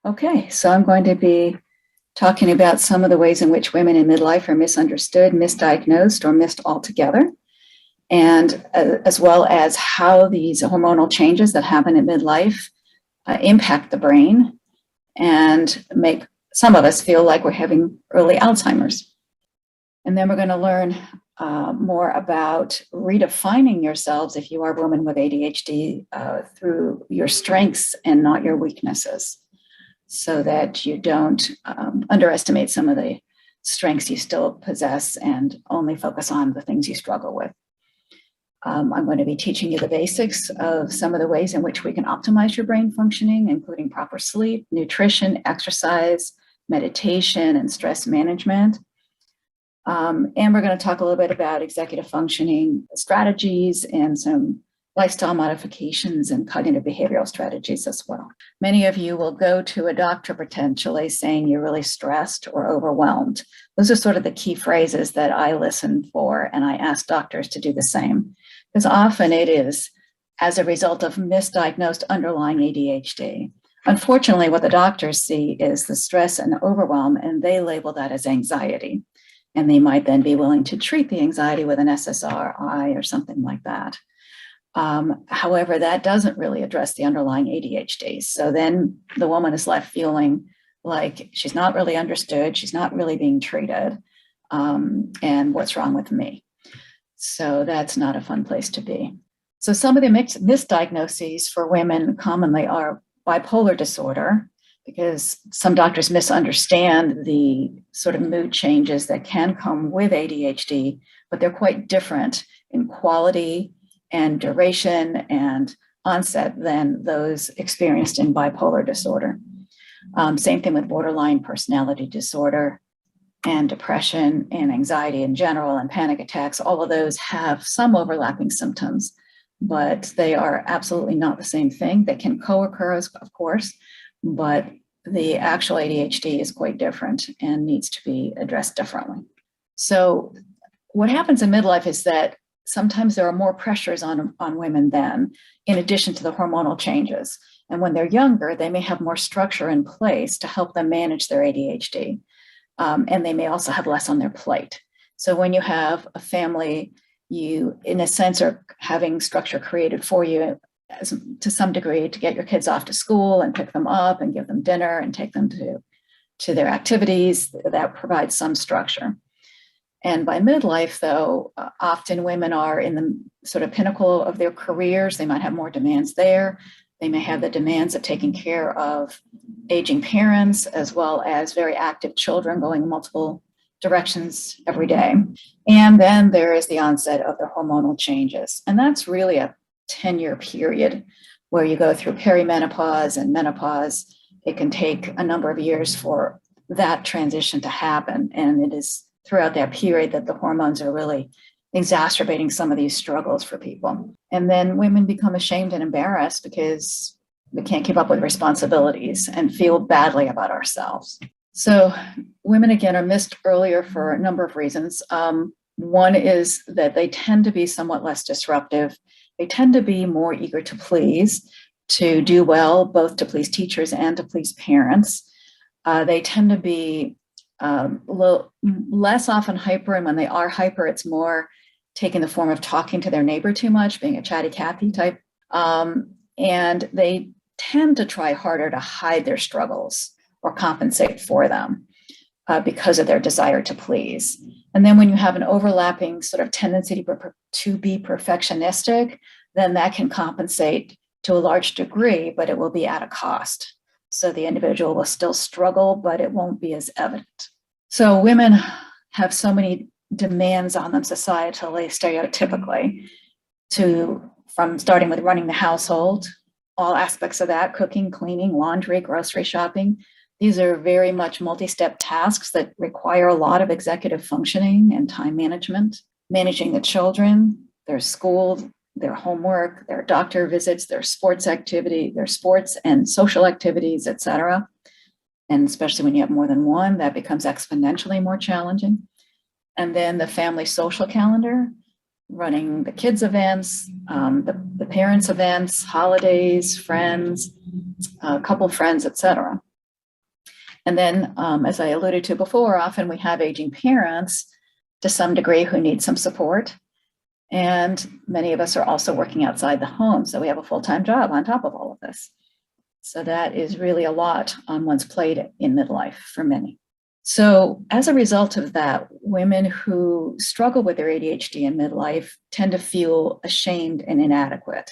Okay, so I'm going to be talking about some of the ways in which women in midlife are misunderstood, misdiagnosed, or missed altogether, and as well as how these hormonal changes that happen in midlife impact the brain and make some of us feel like we're having early Alzheimer's. And then we're going to learn more about redefining yourselves if you are a woman with ADHD through your strengths and not your weaknesses, so that you don't underestimate some of the strengths you still possess and only focus on the things you struggle with. I'm going to be teaching you the basics of some of the ways in which we can optimize your brain functioning, including proper sleep, nutrition, exercise, meditation, and stress management. And we're going to talk a little bit about executive functioning strategies and some lifestyle modifications and cognitive behavioral strategies as well. Many of you will go to a doctor potentially saying you're really stressed or overwhelmed. Those are sort of the key phrases that I listen for, and I ask doctors to do the same, because often it is as a result of misdiagnosed underlying ADHD. Unfortunately, what the doctors see is the stress and overwhelm, and they label that as anxiety. And they might then be willing to treat the anxiety with an SSRI or something like that. However, that doesn't really address the underlying ADHD. So then the woman is left feeling like she's not really understood, she's not really being treated, and what's wrong with me? So that's not a fun place to be. So some of the misdiagnoses for women commonly are bipolar disorder, because some doctors misunderstand the sort of mood changes that can come with ADHD, but they're quite different in quality and duration and onset than those experienced in bipolar disorder. Same thing with borderline personality disorder and depression and anxiety in general and panic attacks. All of those have some overlapping symptoms, but they are absolutely not the same thing. They can co-occur, of course, but the actual ADHD is quite different and needs to be addressed differently. So what happens in midlife is that sometimes there are more pressures on women then, in addition to the hormonal changes. And when they're younger, they may have more structure in place to help them manage their ADHD. And they may also have less on their plate. So when you have a family, you, in a sense, are having structure created for you to some degree to get your kids off to school and pick them up and give them dinner and take them to their activities. That provides some structure. And by midlife, though, often women are in the sort of pinnacle of their careers. They might have more demands there. They may have the demands of taking care of aging parents, as well as very active children going in multiple directions every day. And then there is the onset of the hormonal changes. And that's really a 10-year period where you go through perimenopause and menopause. It can take a number of years for that transition to happen. And it is throughout that period that the hormones are really exacerbating some of these struggles for people. And then women become ashamed and embarrassed because we can't keep up with responsibilities and feel badly about ourselves. So women, again, are missed earlier for a number of reasons. One is that they tend to be somewhat less disruptive. They tend to be more eager to please, to do well, both to please teachers and to please parents. They tend to be a little less often hyper, and when they are hyper, it's more taking the form of talking to their neighbor too much, being a chatty Cathy type. And they tend to try harder to hide their struggles or compensate for them because of their desire to please. And then when you have an overlapping sort of tendency to be perfectionistic, then that can compensate to a large degree, but it will be at a cost. So the individual will still struggle, but it won't be as evident. So women have so many demands on them societally, stereotypically, from starting with running the household, all aspects of that, cooking, cleaning, laundry, grocery shopping. These are very much multi-step tasks that require a lot of executive functioning and time management, managing the children, their school, their homework, their doctor visits, their sports activity, their sports and social activities, et cetera. And especially when you have more than one, that becomes exponentially more challenging. And then the family social calendar, running the kids' events, the parents' events, holidays, friends, couple friends, et cetera. And then, as I alluded to before, often we have aging parents to some degree who need some support. And many of us are also working outside the home. So we have a full-time job on top of all of this. So that is really a lot on one's plate in midlife for many. So as a result of that, women who struggle with their ADHD in midlife tend to feel ashamed and inadequate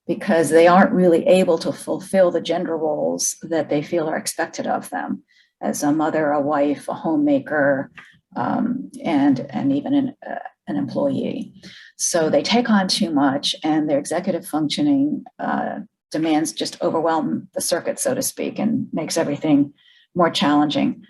because they aren't really able to fulfill the gender roles that they feel are expected of them as a mother, a wife, a homemaker, and even an employee. So they take on too much, and their executive functioning demands just overwhelm the circuit, so to speak, and makes everything more challenging.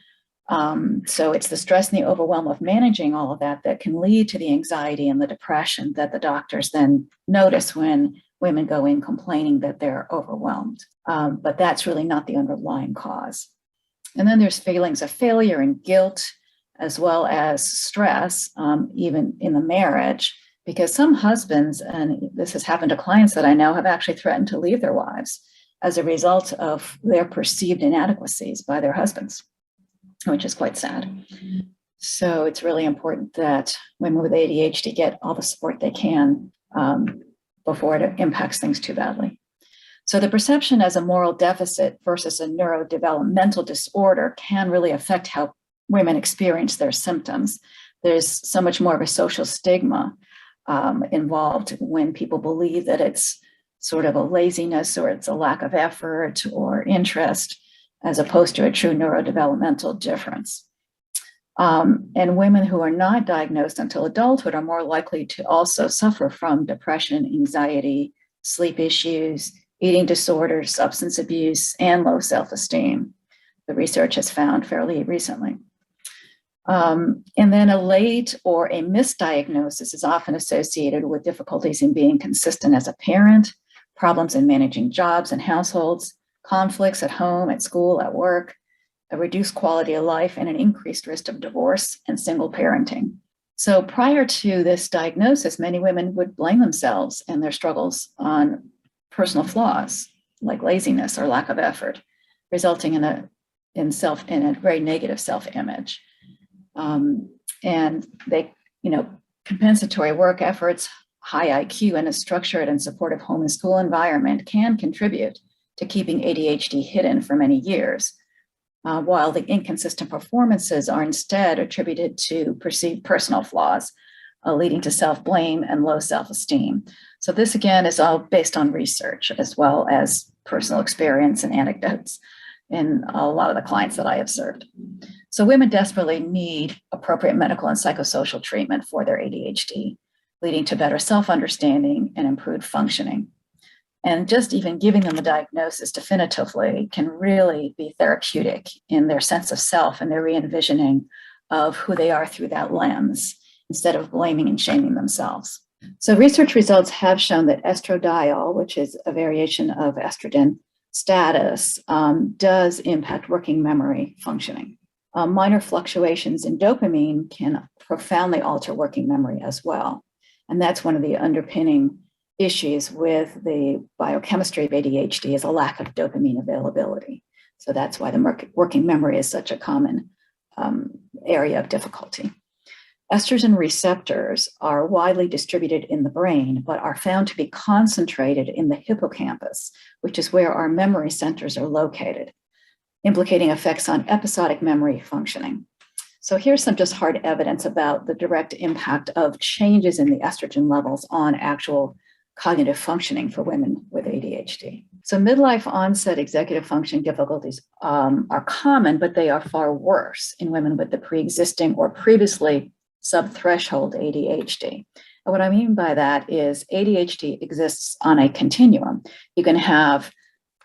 So it's the stress and the overwhelm of managing all of that that can lead to the anxiety and the depression that the doctors then notice when women go in complaining that they're overwhelmed. But that's really not the underlying cause. And then there's feelings of failure and guilt, as well as stress, even in the marriage, because some husbands, and this has happened to clients that I know, have actually threatened to leave their wives as a result of their perceived inadequacies by their husbands, which is quite sad. So it's really important that women with ADHD get all the support they can before it impacts things too badly. So the perception as a moral deficit versus a neurodevelopmental disorder can really affect how women experience their symptoms. There's so much more of a social stigma involved when people believe that it's sort of a laziness or it's a lack of effort or interest, as opposed to a true neurodevelopmental difference. And women who are not diagnosed until adulthood are more likely to also suffer from depression, anxiety, sleep issues, eating disorders, substance abuse, and low self-esteem. The research has found fairly recently. And then a late or a misdiagnosis is often associated with difficulties in being consistent as a parent, problems in managing jobs and households, conflicts at home, at school, at work, a reduced quality of life, and an increased risk of divorce and single parenting. So prior to this diagnosis, many women would blame themselves and their struggles on personal flaws like laziness or lack of effort, resulting in a very negative self-image. And they, compensatory work efforts, high IQ, and a structured and supportive home and school environment can contribute to keeping ADHD hidden for many years, while the inconsistent performances are instead attributed to perceived personal flaws, leading to self-blame and low self-esteem. So this, again, is all based on research as well as personal experience and anecdotes in a lot of the clients that I have served. So women desperately need appropriate medical and psychosocial treatment for their ADHD, leading to better self-understanding and improved functioning. And just even giving them the diagnosis definitively can really be therapeutic in their sense of self and their re-envisioning of who they are through that lens, instead of blaming and shaming themselves. So research results have shown that estradiol, which is a variation of estrogen status, does impact working memory functioning. Minor fluctuations in dopamine can profoundly alter working memory as well. And that's one of the underpinning issues with the biochemistry of ADHD, is a lack of dopamine availability. So that's why the working memory is such a common area of difficulty. Estrogen receptors are widely distributed in the brain, but are found to be concentrated in the hippocampus, which is where our memory centers are located, implicating effects on episodic memory functioning. So here's some just hard evidence about the direct impact of changes in the estrogen levels on actual cognitive functioning for women with ADHD. So midlife onset executive functioning difficulties are common, but they are far worse in women with the pre-existing or previously subthreshold ADHD. And what I mean by that is ADHD exists on a continuum. You can have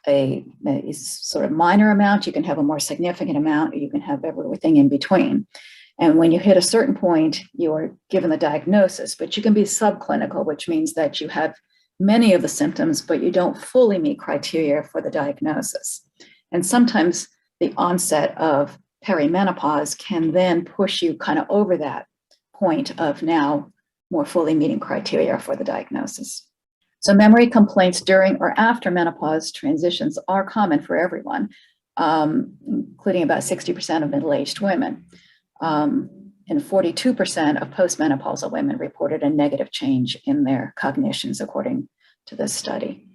a sort of minor amount, you can have a more significant amount, or you can have everything in between. And when you hit a certain point, you are given the diagnosis, but you can be subclinical, which means that you have many of the symptoms, but you don't fully meet criteria for the diagnosis. And sometimes the onset of perimenopause can then push you kind of over that point of now more fully meeting criteria for the diagnosis. So memory complaints during or after menopause transitions are common for everyone, including about 60% of middle-aged women. And 42% of postmenopausal women reported a negative change in their cognitions, according to this study.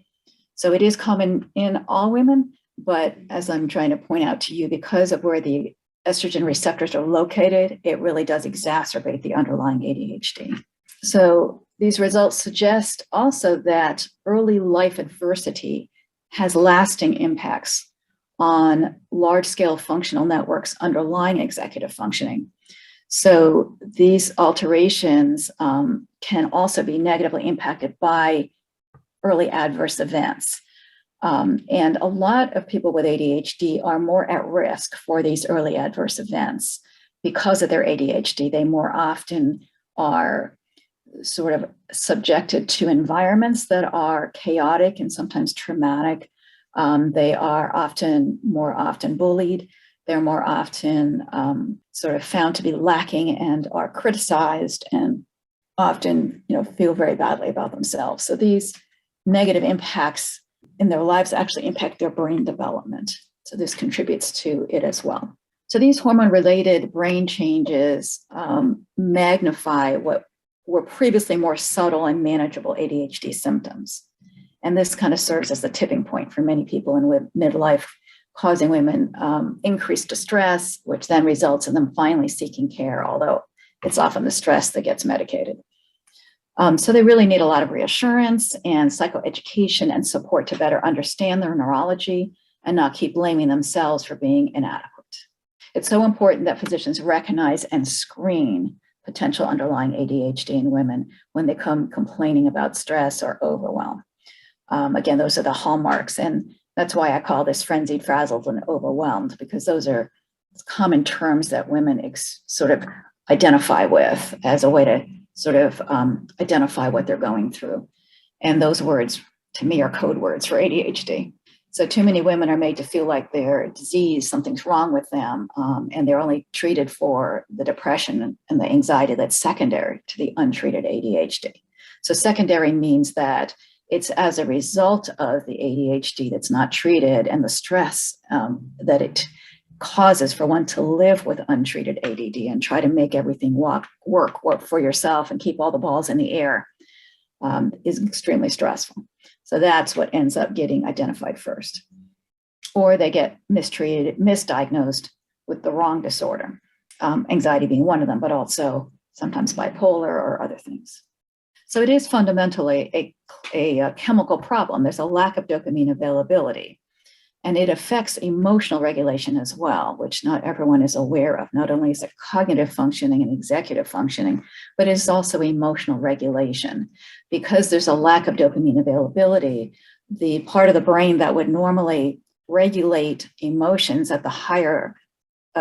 So it is common in all women, but as I'm trying to point out to you, because of where the estrogen receptors are located, it really does exacerbate the underlying ADHD. So these results suggest also that early life adversity has lasting impacts on large-scale functional networks underlying executive functioning. So these alterations can also be negatively impacted by early adverse events. And a lot of people with ADHD are more at risk for these early adverse events because of their ADHD. They more often are sort of subjected to environments that are chaotic and sometimes traumatic. They are more often bullied. They're more often sort of found to be lacking and are criticized and often, feel very badly about themselves. So these negative impacts in their lives actually impact their brain development. So this contributes to it as well. So these hormone-related brain changes magnify what were previously more subtle and manageable ADHD symptoms. And this kind of serves as the tipping point for many people in midlife, causing women increased distress, which then results in them finally seeking care, although it's often the stress that gets medicated. So they really need a lot of reassurance and psychoeducation and support to better understand their neurology and not keep blaming themselves for being inadequate. It's so important that physicians recognize and screen potential underlying ADHD in women when they come complaining about stress or overwhelm. Again, those are the hallmarks. And that's why I call this frenzied, frazzled, and overwhelmed, because those are common terms that women sort of identify with as a way to sort of identify what they're going through. And those words, to me, are code words for ADHD. So too many women are made to feel like they're diseased, something's wrong with them, and they're only treated for the depression and the anxiety that's secondary to the untreated ADHD. So secondary means that it's as a result of the ADHD that's not treated and the stress that it causes for one to live with untreated ADD and try to make everything work for yourself and keep all the balls in the air is extremely stressful. So that's what ends up getting identified first. Or they get mistreated, misdiagnosed with the wrong disorder, anxiety being one of them, but also sometimes bipolar or other things. So it is fundamentally a chemical problem. There's a lack of dopamine availability. And it affects emotional regulation as well, which not everyone is aware of. Not only is it cognitive functioning and executive functioning, but it's also emotional regulation. Because there's a lack of dopamine availability, the part of the brain that would normally regulate emotions at the higher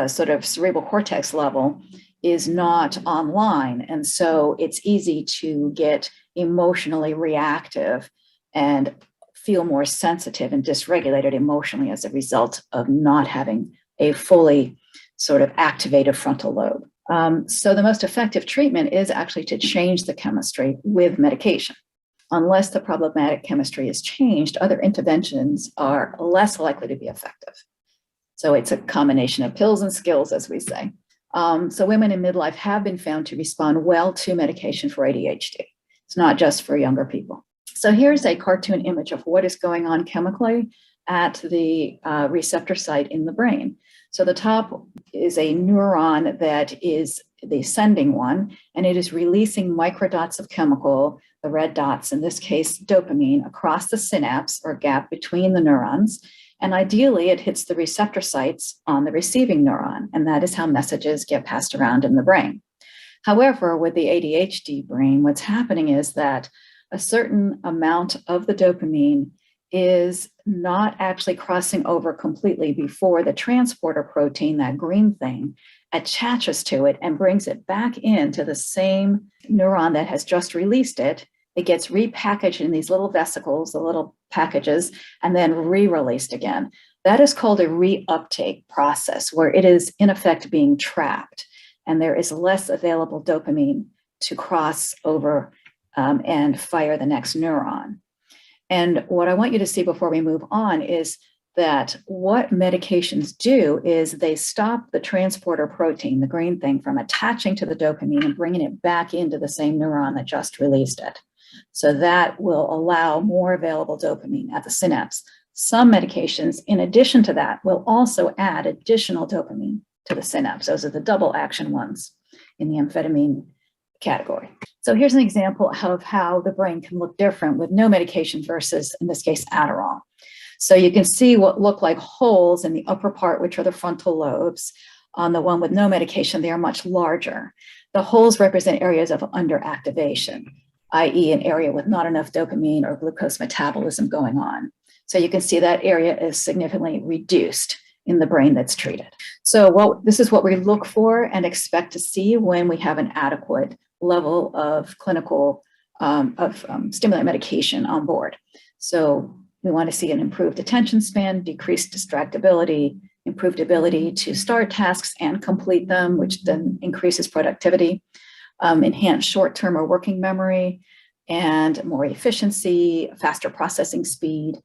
sort of cerebral cortex level is not online. And so it's easy to get emotionally reactive and feel more sensitive and dysregulated emotionally as a result of not having a fully sort of activated frontal lobe. So the most effective treatment is actually to change the chemistry with medication. Unless the problematic chemistry is changed, other interventions are less likely to be effective. So it's a combination of pills and skills, as we say. So women in midlife have been found to respond well to medication for ADHD. It's not just for younger people. So here's a cartoon image of what is going on chemically at the receptor site in the brain. So the top is a neuron that is the sending one, and it is releasing microdots of chemical, the red dots, in this case, dopamine, across the synapse or gap between the neurons. And ideally, it hits the receptor sites on the receiving neuron, and that is how messages get passed around in the brain. However, with the ADHD brain, what's happening is that a certain amount of the dopamine is not actually crossing over completely before the transporter protein, that green thing, attaches to it and brings it back into the same neuron that has just released it. It gets repackaged in these little vesicles, the little packages, and then re-released again. That is called a reuptake process, where it is in effect being trapped, and there is less available dopamine to cross over and fire the next neuron. And what I want you to see before we move on is that what medications do is they stop the transporter protein, the green thing, from attaching to the dopamine and bringing it back into the same neuron that just released it. So that will allow more available dopamine at the synapse. Some medications, in addition to that, will also add additional dopamine to the synapse. Those are the double action ones in the amphetamine category. So here's an example of how the brain can look different with no medication versus, in this case, Adderall. So you can see what look like holes in the upper part, which are the frontal lobes. On the one with no medication, they are much larger. The holes represent areas of underactivation, i.e. an area with not enough dopamine or glucose metabolism going on. So you can see that area is significantly reduced in the brain that's treated. So this is what we look for and expect to see when we have an adequate level of clinical stimulant medication on board. So we want to see an improved attention span, decreased distractibility, improved ability to start tasks and complete them, which then increases productivity, enhanced short-term or working memory, and more efficiency, faster processing speed,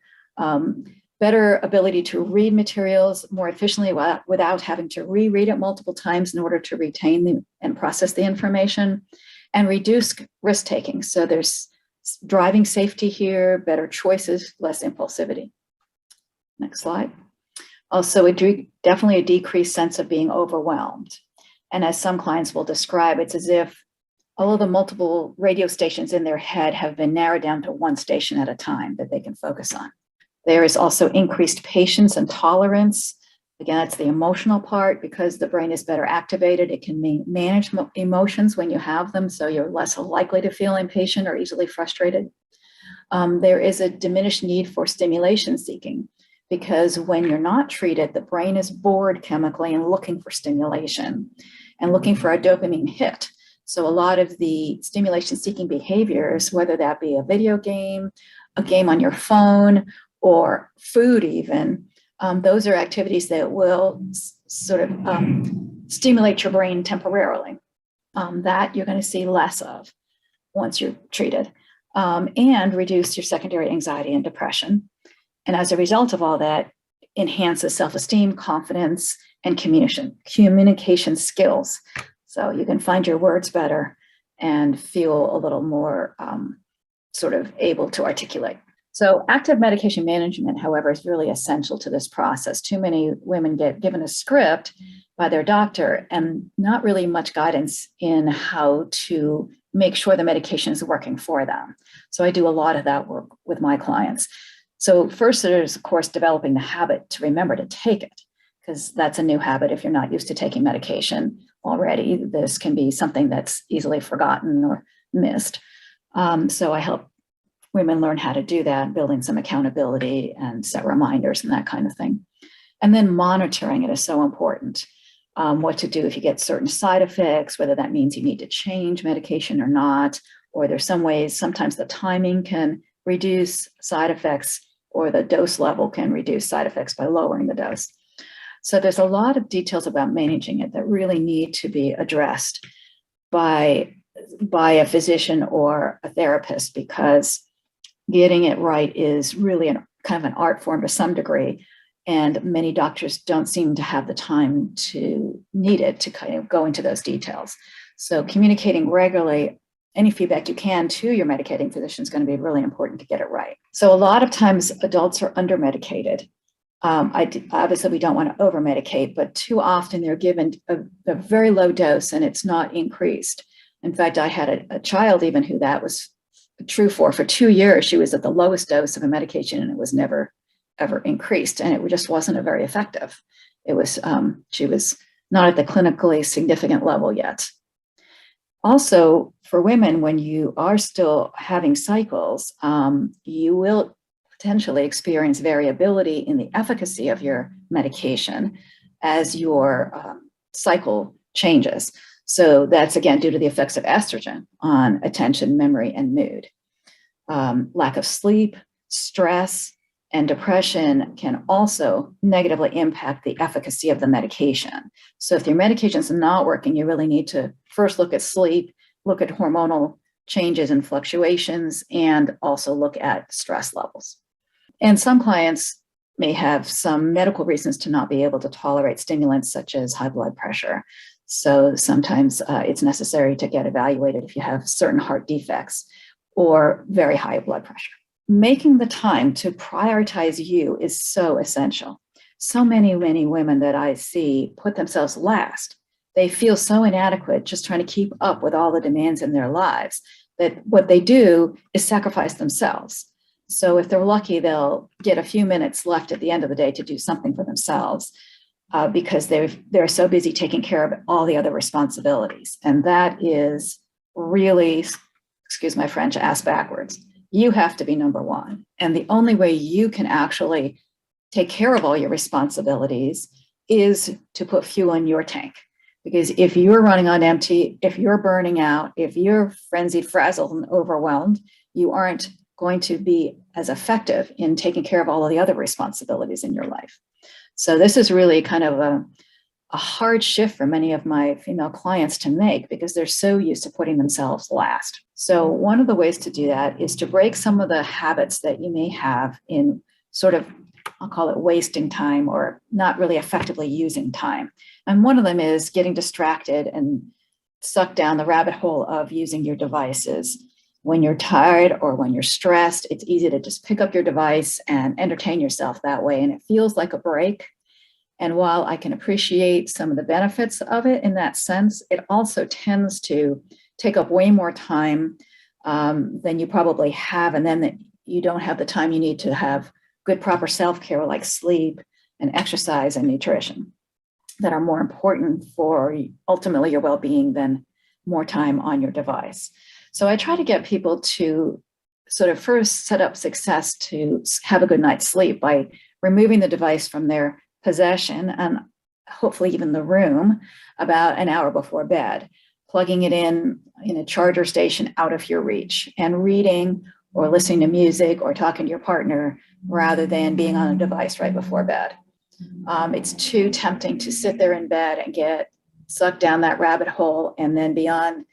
better ability to read materials more efficiently without having to reread it multiple times in order to retain and process the information, and reduce risk-taking. So there's driving safety here, better choices, less impulsivity. Next slide. Also, definitely a decreased sense of being overwhelmed. And as some clients will describe, it's as if all of the multiple radio stations in their head have been narrowed down to one station at a time that they can focus on. There is also increased patience and tolerance. Again, that's the emotional part. Because the brain is better activated, it can manage emotions when you have them, so you're less likely to feel impatient or easily frustrated. There is a diminished need for stimulation seeking, because when you're not treated, the brain is bored chemically and looking for stimulation and looking for a dopamine hit. So a lot of the stimulation seeking behaviors, whether that be a video game, a game on your phone, or food even, those are activities that will sort of stimulate your brain temporarily. That you're going to see less of once you're treated, and reduce your secondary anxiety and depression. And as a result of all that, enhances self-esteem, confidence, and communication skills. So you can find your words better and feel a little more sort of able to articulate. So active medication management, however, is really essential to this process. Too many women get given a script by their doctor and not really much guidance in how to make sure the medication is working for them. So I do a lot of that work with my clients. So first, there's, of course, developing the habit to remember to take it, because that's a new habit. If you're not used to taking medication already, this can be something that's easily forgotten or missed. So I help women learn how to do that, building some accountability and set reminders and that kind of thing. And then monitoring it is so important. What to do if you get certain side effects, whether that means you need to change medication or not, or there's some ways, sometimes the timing can reduce side effects, or the dose level can reduce side effects by lowering the dose. So there's a lot of details about managing it that really need to be addressed by a physician or a therapist, because getting it right is really kind of an art form to some degree. And many doctors don't seem to have the time to need it to kind of go into those details. So communicating regularly, any feedback you can to your medicating physician is going to be really important to get it right. So a lot of times adults are under-medicated. Obviously, we don't want to over-medicate, but too often they're given a very low dose and it's not increased. In fact, I had a child even who that was true for 2 years. She was at the lowest dose of a medication and it was never ever increased, and it just wasn't a very effective. It was she was not at the clinically significant level yet. Also, for women, when you are still having cycles, you will potentially experience variability in the efficacy of your medication as your cycle changes. So that's, again, due to the effects of estrogen on attention, memory, and mood. Lack of sleep, stress, and depression can also negatively impact the efficacy of the medication. So if your medication is not working, you really need to first look at sleep, look at hormonal changes and fluctuations, and also look at stress levels. And some clients may have some medical reasons to not be able to tolerate stimulants such as high blood pressure. So sometimes it's necessary to get evaluated if you have certain heart defects or very high blood pressure. Making the time to prioritize you is so essential. So many women that I see put themselves last. They feel so inadequate just trying to keep up with all the demands in their lives that what they do is sacrifice themselves. So if they're lucky, they'll get a few minutes left at the end of the day to do something for themselves because they're so busy taking care of all the other responsibilities. And that is really, excuse my French, ass backwards. You have to be number one. And the only way you can actually take care of all your responsibilities is to put fuel in your tank. Because if you're running on empty, if you're burning out, if you're frenzied, frazzled, and overwhelmed, you aren't going to be as effective in taking care of all of the other responsibilities in your life. So this is really kind of a hard shift for many of my female clients to make because they're so used to putting themselves last. So one of the ways to do that is to break some of the habits that you may have in sort of, I'll call it wasting time or not really effectively using time. And one of them is getting distracted and sucked down the rabbit hole of using your devices. When you're tired or when you're stressed, it's easy to just pick up your device and entertain yourself that way. And it feels like a break. And while I can appreciate some of the benefits of it in that sense, it also tends to take up way more time than you probably have. And then you don't have the time you need to have good, proper self-care like sleep and exercise and nutrition that are more important for ultimately your well-being than more time on your device. So I try to get people to sort of first set up success to have a good night's sleep by removing the device from their possession and hopefully even the room about an hour before bed, plugging it in a charger station out of your reach and reading or listening to music or talking to your partner rather than being on a device right before bed. It's too tempting to sit there in bed and get sucked down that rabbit hole and then be on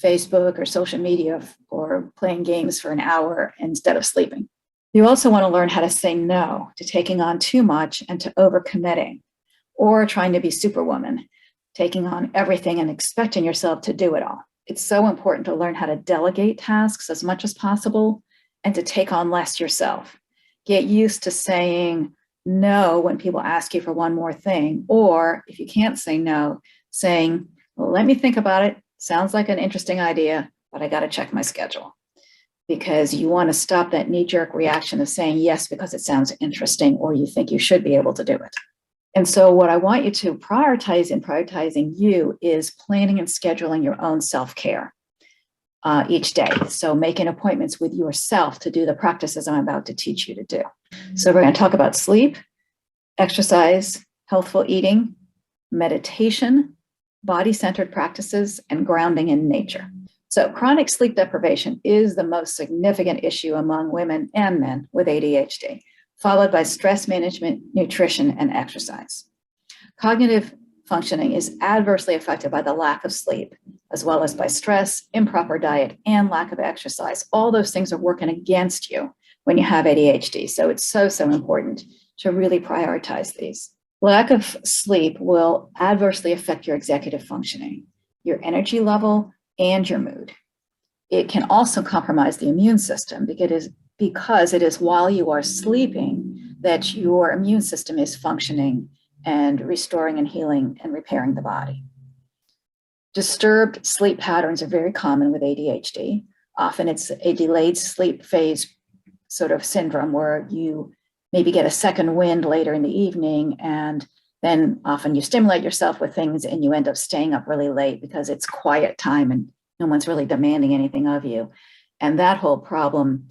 Facebook or social media or playing games for an hour instead of sleeping. You also want to learn how to say no to taking on too much and to overcommitting or trying to be superwoman, taking on everything and expecting yourself to do it all. It's so important to learn how to delegate tasks as much as possible and to take on less yourself. Get used to saying no when people ask you for one more thing, or if you can't say no, saying, well, let me think about it. Sounds like an interesting idea, but I got to check my schedule. Because you want to stop that knee-jerk reaction of saying yes because it sounds interesting or you think you should be able to do it. And so what I want you to prioritize in prioritizing you is planning and scheduling your own self-care each day. So making appointments with yourself to do the practices I'm about to teach you to do. So we're going to talk about sleep, exercise, healthful eating, meditation, body-centered practices, and grounding in nature. So chronic sleep deprivation is the most significant issue among women and men with ADHD, followed by stress management, nutrition, and exercise. Cognitive functioning is adversely affected by the lack of sleep, as well as by stress, improper diet, and lack of exercise. All those things are working against you when you have ADHD. So it's so important to really prioritize these. Lack of sleep will adversely affect your executive functioning, your energy level, and your mood. It can also compromise the immune system because it is while you are sleeping that your immune system is functioning and restoring and healing and repairing the body. Disturbed sleep patterns are very common with ADHD. Often it's a delayed sleep phase sort of syndrome where you maybe get a second wind later in the evening, and then often you stimulate yourself with things and you end up staying up really late because it's quiet time and no one's really demanding anything of you. And that whole problem,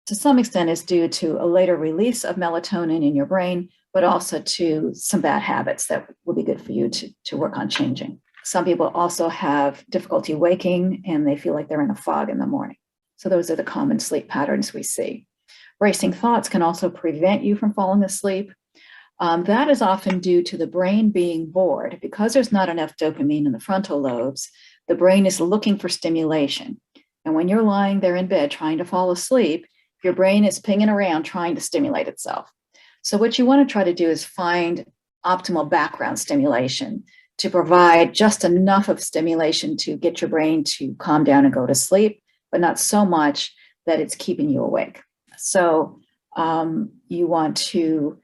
to some extent, is due to a later release of melatonin in your brain, but also to some bad habits that will be good for you to work on changing. Some people also have difficulty waking and they feel like they're in a fog in the morning. So those are the common sleep patterns we see. Racing thoughts can also prevent you from falling asleep. That is often due to the brain being bored. Because there's not enough dopamine in the frontal lobes, the brain is looking for stimulation. And when you're lying there in bed trying to fall asleep, your brain is pinging around trying to stimulate itself. So what you want to try to do is find optimal background stimulation to provide just enough of stimulation to get your brain to calm down and go to sleep, but not so much that it's keeping you awake. So you want to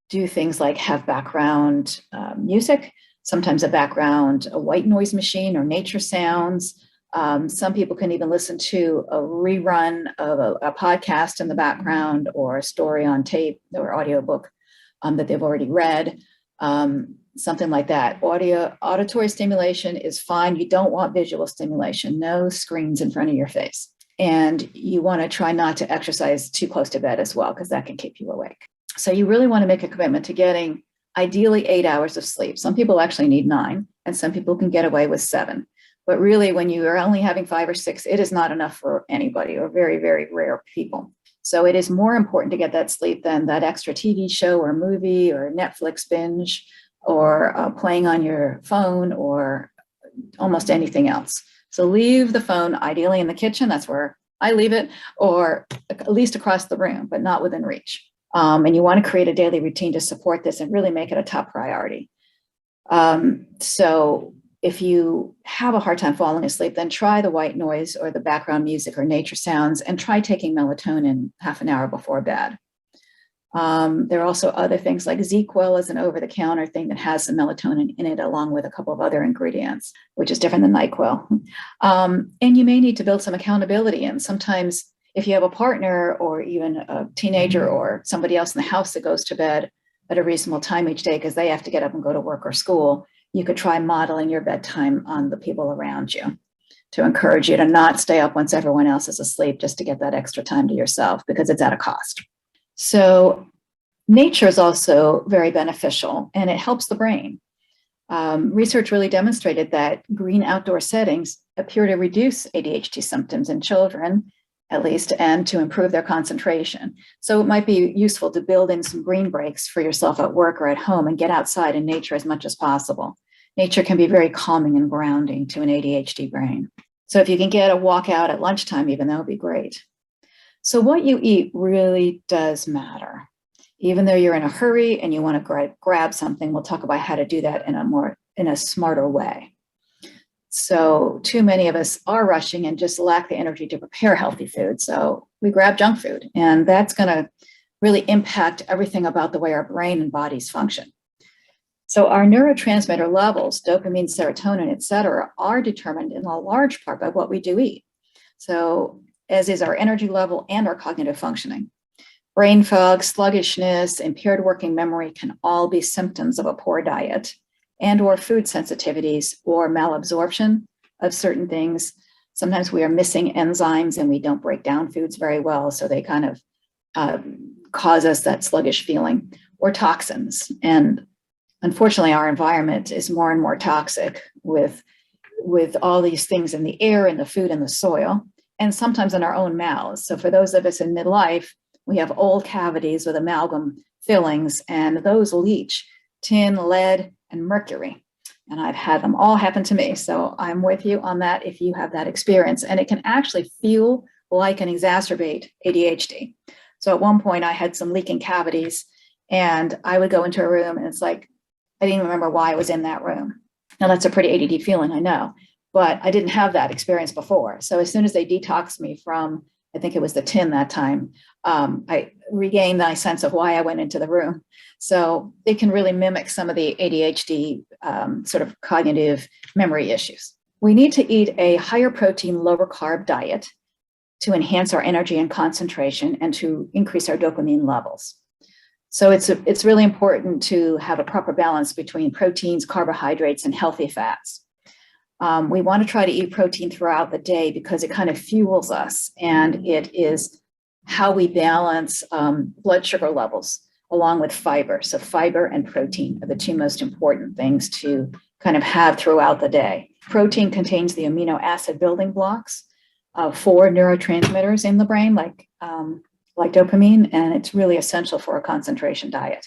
do things like have background music, sometimes a white noise machine or nature sounds. Some people can even listen to a rerun of a podcast in the background or a story on tape or audiobook that they've already read, something like that. Auditory stimulation is fine. You don't want visual stimulation, no screens in front of your face. And you want to try not to exercise too close to bed as well, because that can keep you awake. So you really want to make a commitment to getting ideally 8 hours of sleep. Some people actually need 9, and some people can get away with 7. But really, when you are only having 5 or 6, it is not enough for anybody, or very, very rare people. So it is more important to get that sleep than that extra TV show or movie or Netflix binge or playing on your phone or almost anything else. So leave the phone ideally in the kitchen. That's where I leave it, or at least across the room, but not within reach. And you want to create a daily routine to support this and really make it a top priority. So if you have a hard time falling asleep, then try the white noise or the background music or nature sounds, and try taking melatonin half an hour before bed. There are also other things like ZQL is an over-the-counter thing that has some melatonin in it, along with a couple of other ingredients, which is different than NyQuil. And you may need to build some accountability in. Sometimes if you have a partner or even a teenager or somebody else in the house that goes to bed at a reasonable time each day because they have to get up and go to work or school, you could try modeling your bedtime on the people around you to encourage you to not stay up once everyone else is asleep, just to get that extra time to yourself, because it's at a cost. So nature is also very beneficial, and it helps the brain. Research really demonstrated that green outdoor settings appear to reduce ADHD symptoms in children, at least, and to improve their concentration. So it might be useful to build in some green breaks for yourself at work or at home and get outside in nature as much as possible. Nature can be very calming and grounding to an ADHD brain. So if you can get a walk out at lunchtime, even, that would be great. So what you eat really does matter. Even though you're in a hurry and you want to grab something, we'll talk about how to do that in a smarter way. So too many of us are rushing and just lack the energy to prepare healthy food. So we grab junk food, and that's going to really impact everything about the way our brain and bodies function. So our neurotransmitter levels, dopamine, serotonin, et cetera, are determined in a large part by what we do eat. So as is our energy level and our cognitive functioning. Brain fog, sluggishness, impaired working memory can all be symptoms of a poor diet and or food sensitivities or malabsorption of certain things. Sometimes we are missing enzymes and we don't break down foods very well, so they kind of cause us that sluggish feeling, or toxins. And unfortunately, our environment is more and more toxic with all these things in the air, in the food, and the soil, and sometimes in our own mouths. So for those of us in midlife, we have old cavities with amalgam fillings, and those leach tin, lead, and mercury. And I've had them all happen to me. So I'm with you on that if you have that experience. And it can actually feel like and exacerbate ADHD. So at one point I had some leaking cavities, and I would go into a room and it's like, I didn't even remember why I was in that room. Now that's a pretty ADD feeling, I know, but I didn't have that experience before. So as soon as they detoxed me from, I think it was the tin that time, I regained my sense of why I went into the room. So it can really mimic some of the ADHD sort of cognitive memory issues. We need to eat a higher protein, lower carb diet to enhance our energy and concentration and to increase our dopamine levels. So it's really important to have a proper balance between proteins, carbohydrates, and healthy fats. We want to try to eat protein throughout the day because it kind of fuels us, and it is how we balance blood sugar levels along with fiber. So fiber and protein are the two most important things to kind of have throughout the day. Protein contains the amino acid building blocks for neurotransmitters in the brain, like dopamine, and it's really essential for a concentration diet.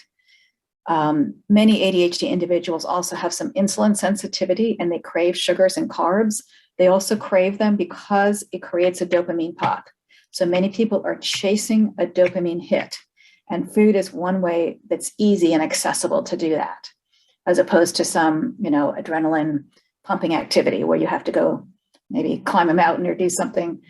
Many ADHD individuals also have some insulin sensitivity, and they crave sugars and carbs. They also crave them because it creates a dopamine pop. So many people are chasing a dopamine hit. And food is one way that's easy and accessible to do that, as opposed to some, adrenaline pumping activity where you have to go maybe climb a mountain or do something,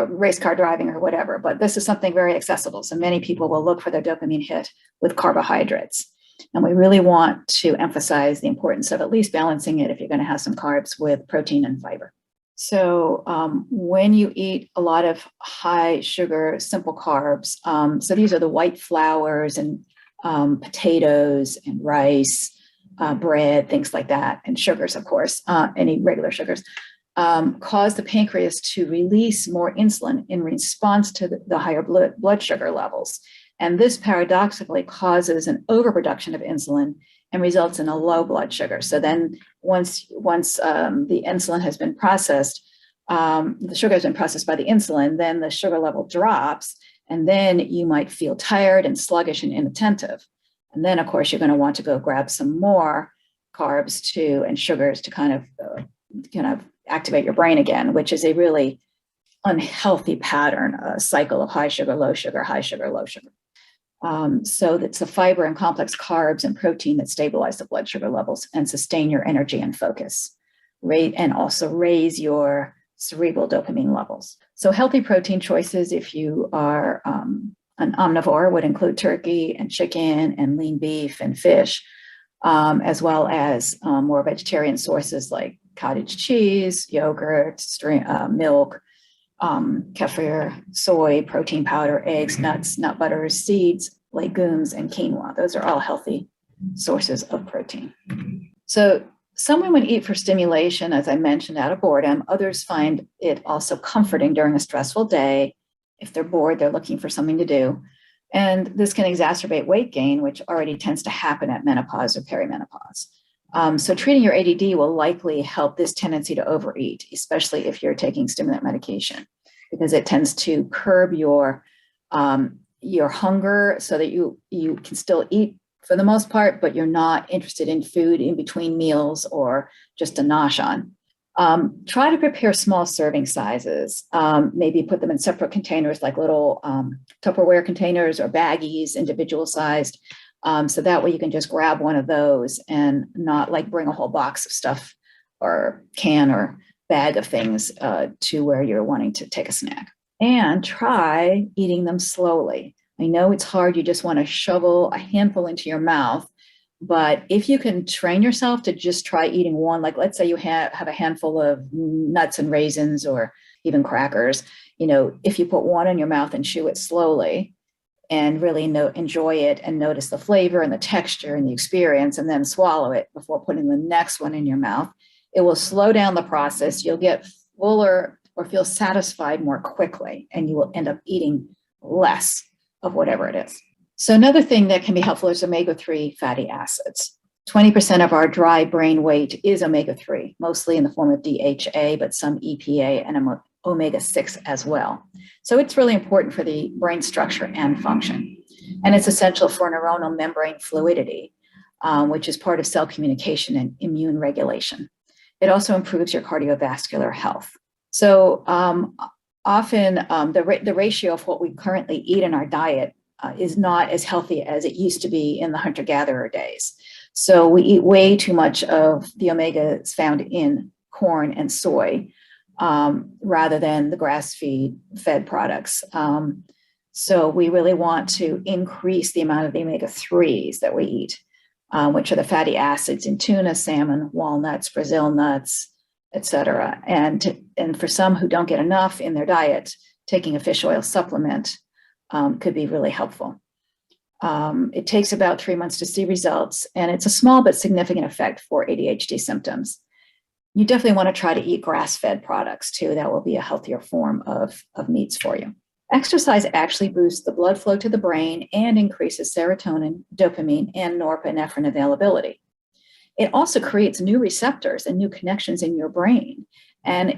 race car driving or whatever. But this is something very accessible. So many people will look for their dopamine hit with carbohydrates. And we really want to emphasize the importance of at least balancing it if you're going to have some carbs with protein and fiber. So when you eat a lot of high sugar, simple carbs, so these are the white flours and potatoes and rice, bread, things like that, and sugars, of course, any regular sugars, cause the pancreas to release more insulin in response to the higher blood sugar levels. And this paradoxically causes an overproduction of insulin and results in a low blood sugar. So then once the insulin has been processed, the sugar has been processed by the insulin, then the sugar level drops, and then you might feel tired and sluggish and inattentive. And then, of course, you're going to want to go grab some more carbs too and sugars to kind of activate your brain again, which is a really unhealthy pattern, a cycle of high sugar, low sugar, high sugar, low sugar. So it's the fiber and complex carbs and protein that stabilize the blood sugar levels and sustain your energy and focus, and also raise your cerebral dopamine levels. So healthy protein choices, if you are an omnivore, would include turkey and chicken and lean beef and fish, as well as more vegetarian sources like cottage cheese, yogurt, milk, kefir, soy, protein powder, eggs, nuts, nut butters, seeds, legumes, and quinoa. Those are all healthy sources of protein. So some women eat for stimulation, as I mentioned, out of boredom. Others find it also comforting during a stressful day. If they're bored, they're looking for something to do. And this can exacerbate weight gain, which already tends to happen at menopause or perimenopause. So treating your ADD will likely help this tendency to overeat, especially if you're taking stimulant medication, because it tends to curb your hunger so that you can still eat for the most part, but you're not interested in food in between meals or just a nosh on. Try to prepare small serving sizes. Maybe put them in separate containers like little Tupperware containers or baggies, individual sized. So that way you can just grab one of those and not like bring a whole box of stuff or can or bag of things to where you're wanting to take a snack. And try eating them slowly. I know it's hard. You just want to shovel a handful into your mouth. But if you can train yourself to just try eating one, like let's say you have a handful of nuts and raisins or even crackers, if you put one in your mouth and chew it slowly and really enjoy it and notice the flavor and the texture and the experience, and then swallow it before putting the next one in your mouth, it will slow down the process. You'll get fuller or feel satisfied more quickly, and you will end up eating less of whatever it is. So another thing that can be helpful is omega-3 fatty acids. 20% of our dry brain weight is omega-3, mostly in the form of DHA, but some EPA and omega-6 as well. So it's really important for the brain structure and function. And it's essential for neuronal membrane fluidity, which is part of cell communication and immune regulation. It also improves your cardiovascular health. So often the ratio of what we currently eat in our diet is not as healthy as it used to be in the hunter-gatherer days. So we eat way too much of the omegas found in corn and soy rather than the grass-fed products. So we really want to increase the amount of the omega-3s that we eat, which are the fatty acids in tuna, salmon, walnuts, Brazil nuts, etc. And for some who don't get enough in their diet, taking a fish oil supplement could be really helpful. It takes about 3 months to see results, and it's a small but significant effect for ADHD symptoms. You definitely want to try to eat grass-fed products too. That will be a healthier form of meats for you. Exercise actually boosts the blood flow to the brain and increases serotonin, dopamine, and norepinephrine availability. It also creates new receptors and new connections in your brain. And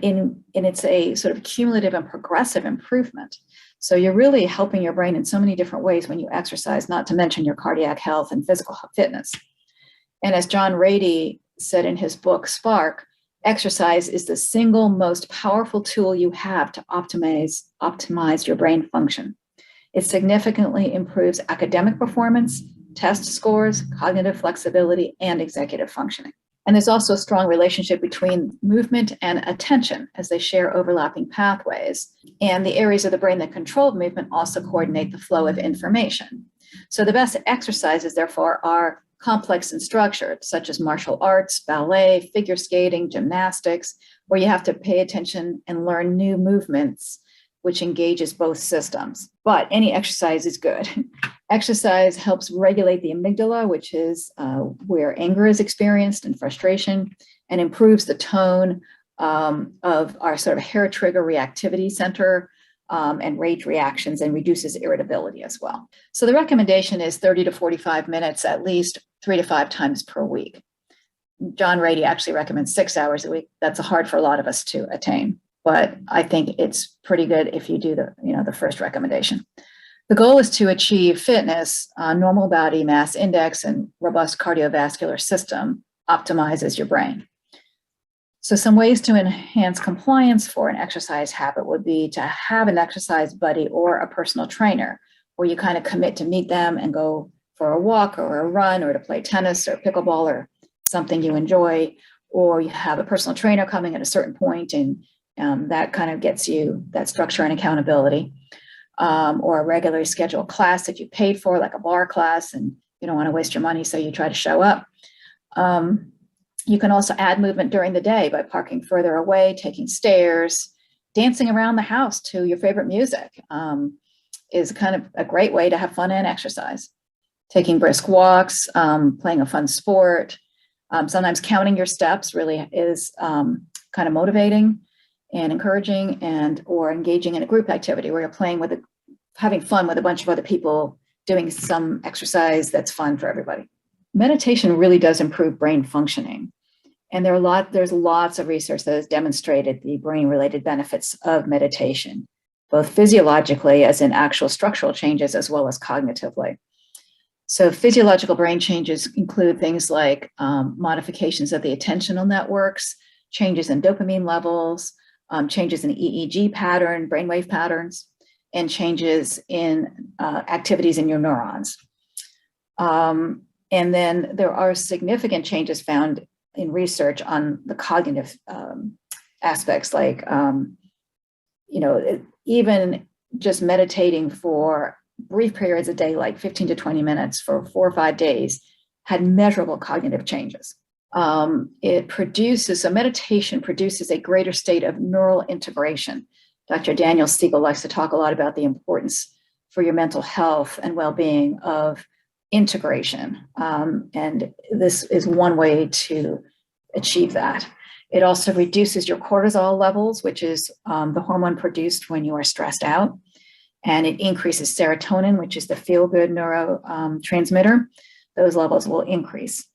it's a sort of cumulative and progressive improvement. So you're really helping your brain in so many different ways when you exercise, not to mention your cardiac health and physical fitness. And as John Rady said in his book, Spark, exercise is the single most powerful tool you have to optimize your brain function. It significantly improves academic performance, test scores, cognitive flexibility, and executive functioning. And there's also a strong relationship between movement and attention, as they share overlapping pathways. And the areas of the brain that control movement also coordinate the flow of information. So the best exercises, therefore, are complex and structured, such as martial arts, ballet, figure skating, gymnastics, where you have to pay attention and learn new movements, which engages both systems. But any exercise is good. Exercise helps regulate the amygdala, which is where anger is experienced and frustration, and improves the tone of our sort of hair trigger reactivity center and rage reactions, and reduces irritability as well. So the recommendation is 30 to 45 minutes, at least 3 to 5 times per week. John Rady actually recommends 6 hours a week. That's hard for a lot of us to attain, but I think it's pretty good if you do the first recommendation. The goal is to achieve fitness, normal body mass index, and robust cardiovascular system optimizes your brain. So some ways to enhance compliance for an exercise habit would be to have an exercise buddy or a personal trainer, where you kind of commit to meet them and go for a walk or a run, or to play tennis or pickleball or something you enjoy, or you have a personal trainer coming at a certain point, and that kind of gets you that structure and accountability. Or a regularly scheduled class that you paid for, like a bar class, and you don't want to waste your money, so you try to show up. You can also add movement during the day by parking further away, taking stairs, dancing around the house to your favorite music is kind of a great way to have fun and exercise. Taking brisk walks, playing a fun sport. Sometimes counting your steps really is kind of motivating and encouraging, or engaging in a group activity where you're having fun with a bunch of other people, doing some exercise that's fun for everybody. Meditation really does improve brain functioning. And there's lots of research that has demonstrated the brain-related benefits of meditation, both physiologically, as in actual structural changes, as well as cognitively. So physiological brain changes include things like modifications of the attentional networks, changes in dopamine levels, changes in EEG pattern, brainwave patterns, and changes in activities in your neurons. And then there are significant changes found in research on the cognitive aspects, like, even just meditating for brief periods a day, like 15 to 20 minutes for 4 or 5 days, had measurable cognitive changes. Meditation produces a greater state of neural integration. Dr. Daniel Siegel likes to talk a lot about the importance for your mental health and well-being of integration. And this is one way to achieve that. It also reduces your cortisol levels, which is the hormone produced when you are stressed out. And it increases serotonin, which is the feel-good neurotransmitter. Those levels will increase.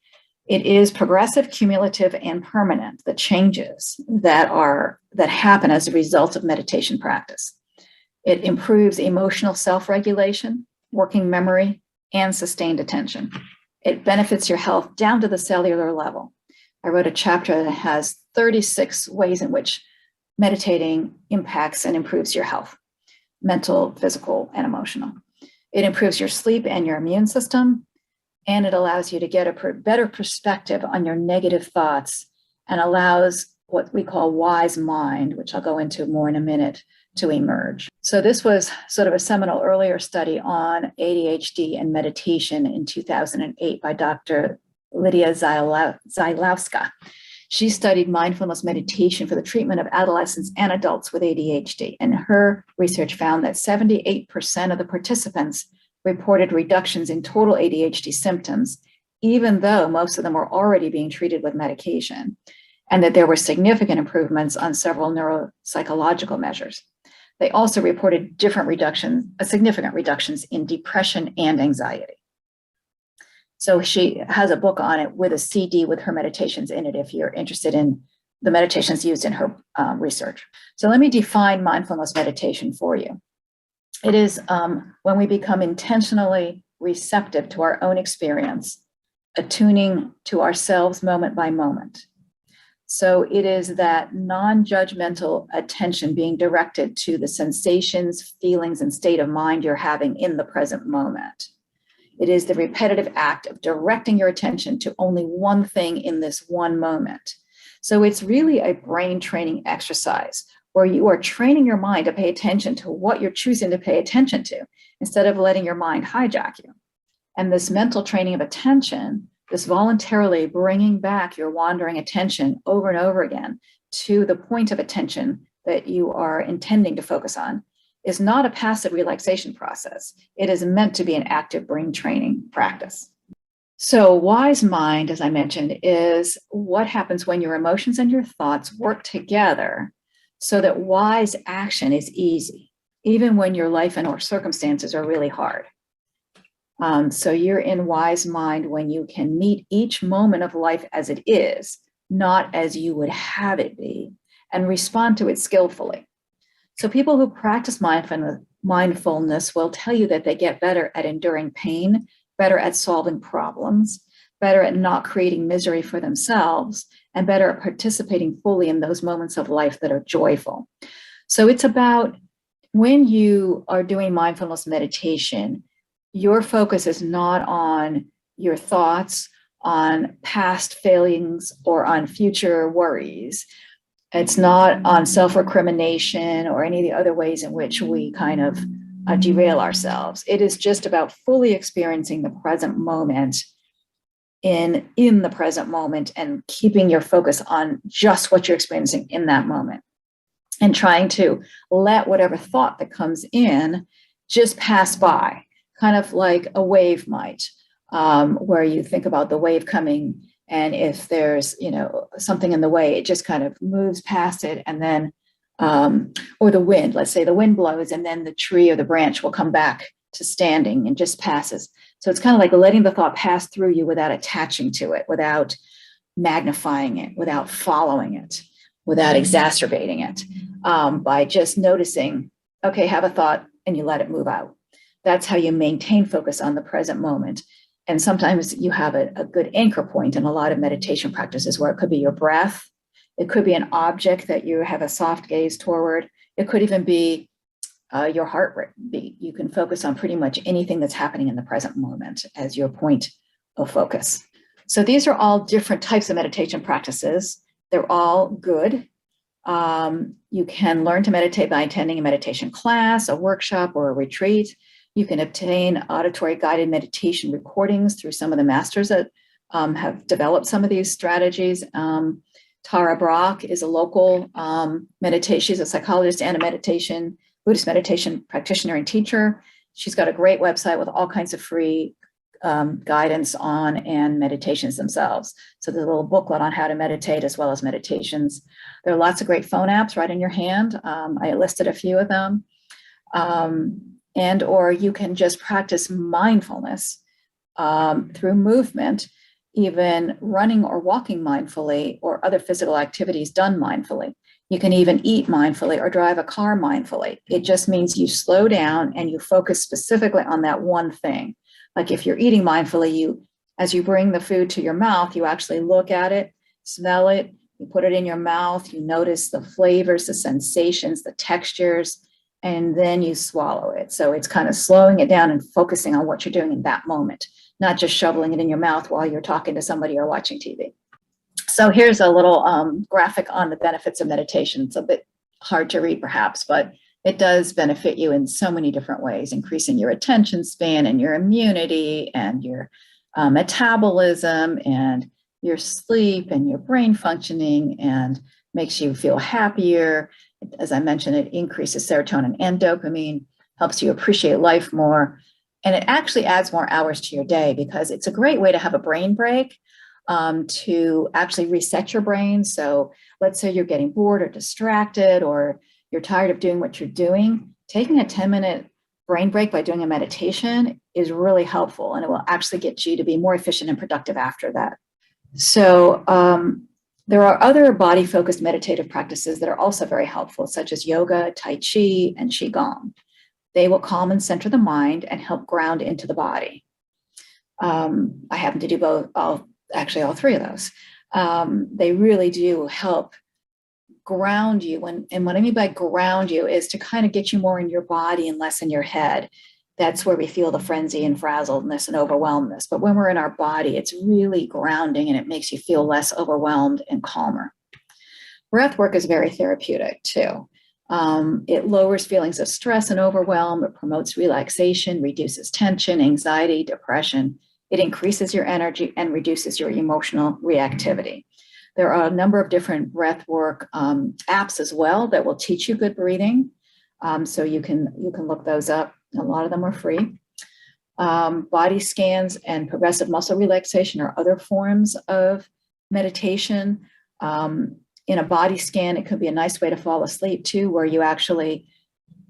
It is progressive, cumulative, and permanent, the changes that happen as a result of meditation practice. It improves emotional self-regulation, working memory, and sustained attention. It benefits your health down to the cellular level. I wrote a chapter that has 36 ways in which meditating impacts and improves your health, mental, physical, and emotional. It improves your sleep and your immune system, and it allows you to get a better perspective on your negative thoughts, and allows what we call wise mind, which I'll go into more in a minute, to emerge. So this was sort of a seminal earlier study on ADHD and meditation in 2008 by Dr. Lydia Zylowska. She studied mindfulness meditation for the treatment of adolescents and adults with ADHD. And her research found that 78% of the participants reported reductions in total ADHD symptoms, even though most of them were already being treated with medication, and that there were significant improvements on several neuropsychological measures. They also reported significant reductions in depression and anxiety. So she has a book on it with a CD with her meditations in it if you're interested in the meditations used in her research. So let me define mindfulness meditation for you. It is when we become intentionally receptive to our own experience, attuning to ourselves moment by moment. So it is that non-judgmental attention being directed to the sensations, feelings, and state of mind you're having in the present moment. It is the repetitive act of directing your attention to only one thing in this one moment. So it's really a brain training exercise where you are training your mind to pay attention to what you're choosing to pay attention to instead of letting your mind hijack you. And this mental training of attention, this voluntarily bringing back your wandering attention over and over again to the point of attention that you are intending to focus on, is not a passive relaxation process. It is meant to be an active brain training practice. So wise mind, as I mentioned, is what happens when your emotions and your thoughts work together so that wise action is easy, even when your life and or circumstances are really hard. So you're in wise mind when you can meet each moment of life as it is, not as you would have it be, and respond to it skillfully. So people who practice mindfulness will tell you that they get better at enduring pain, better at solving problems, better at not creating misery for themselves, and better at participating fully in those moments of life that are joyful. So it's about when you are doing mindfulness meditation, your focus is not on your thoughts, on past failings, or on future worries. It's not on self-recrimination or any of the other ways in which we kind of derail ourselves. It is just about fully experiencing the present moment in the present moment and keeping your focus on just what you're experiencing in that moment and trying to let whatever thought that comes in just pass by. Kind of like a wave might, where you think about the wave coming, and if there's something in the way, it just kind of moves past it, and then, or the wind. Let's say the wind blows, and then the tree or the branch will come back to standing and just passes. So it's kind of like letting the thought pass through you without attaching to it, without magnifying it, without following it, without exacerbating it, by just noticing. Okay, have a thought, and you let it move out. That's how you maintain focus on the present moment. And sometimes you have a good anchor point in a lot of meditation practices where it could be your breath. It could be an object that you have a soft gaze toward. It could even be your heart beat. You can focus on pretty much anything that's happening in the present moment as your point of focus. So these are all different types of meditation practices. They're all good. You can learn to meditate by attending a meditation class, a workshop, or a retreat. You can obtain auditory guided meditation recordings through some of the masters that have developed some of these strategies. Tara Brach is a local meditation. She's a psychologist and a Buddhist meditation practitioner and teacher. She's got a great website with all kinds of free guidance on and meditations themselves. So there's a little booklet on how to meditate as well as meditations. There are lots of great phone apps right in your hand. I listed a few of them. And or you can just practice mindfulness through movement, even running or walking mindfully, or other physical activities done mindfully. You can even eat mindfully or drive a car mindfully. It just means you slow down and you focus specifically on that one thing. Like if you're eating mindfully, as you bring the food to your mouth, you actually look at it, smell it, you put it in your mouth, you notice the flavors, the sensations, the textures, and then you swallow it. So it's kind of slowing it down and focusing on what you're doing in that moment, not just shoveling it in your mouth while you're talking to somebody or watching TV. So here's a little graphic on the benefits of meditation. It's a bit hard to read perhaps, but it does benefit you in so many different ways, increasing your attention span and your immunity and your metabolism and your sleep and your brain functioning, and makes you feel happier. As I mentioned, it increases serotonin and dopamine, helps you appreciate life more, and it actually adds more hours to your day because it's a great way to have a brain break, to actually reset your brain. So let's say you're getting bored or distracted, or you're tired of doing what you're doing. Taking a 10-minute brain break by doing a meditation is really helpful, and it will actually get you to be more efficient and productive after that. So there are other body-focused meditative practices that are also very helpful, such as yoga, tai chi, and qigong. They will calm and center the mind and help ground into the body. I happen to do all three of those. They really do help ground you. And what I mean by ground you is to kind of get you more in your body and less in your head. That's where we feel the frenzy and frazzledness and overwhelmedness. But when we're in our body, it's really grounding and it makes you feel less overwhelmed and calmer. Breath work is very therapeutic too. It lowers feelings of stress and overwhelm. It promotes relaxation, reduces tension, anxiety, depression. It increases your energy and reduces your emotional reactivity. There are a number of different breath work apps as well that will teach you good breathing. So you can look those up. A lot of them are free. Body scans and progressive muscle relaxation are other forms of meditation. In a body scan, it could be a nice way to fall asleep too, where you actually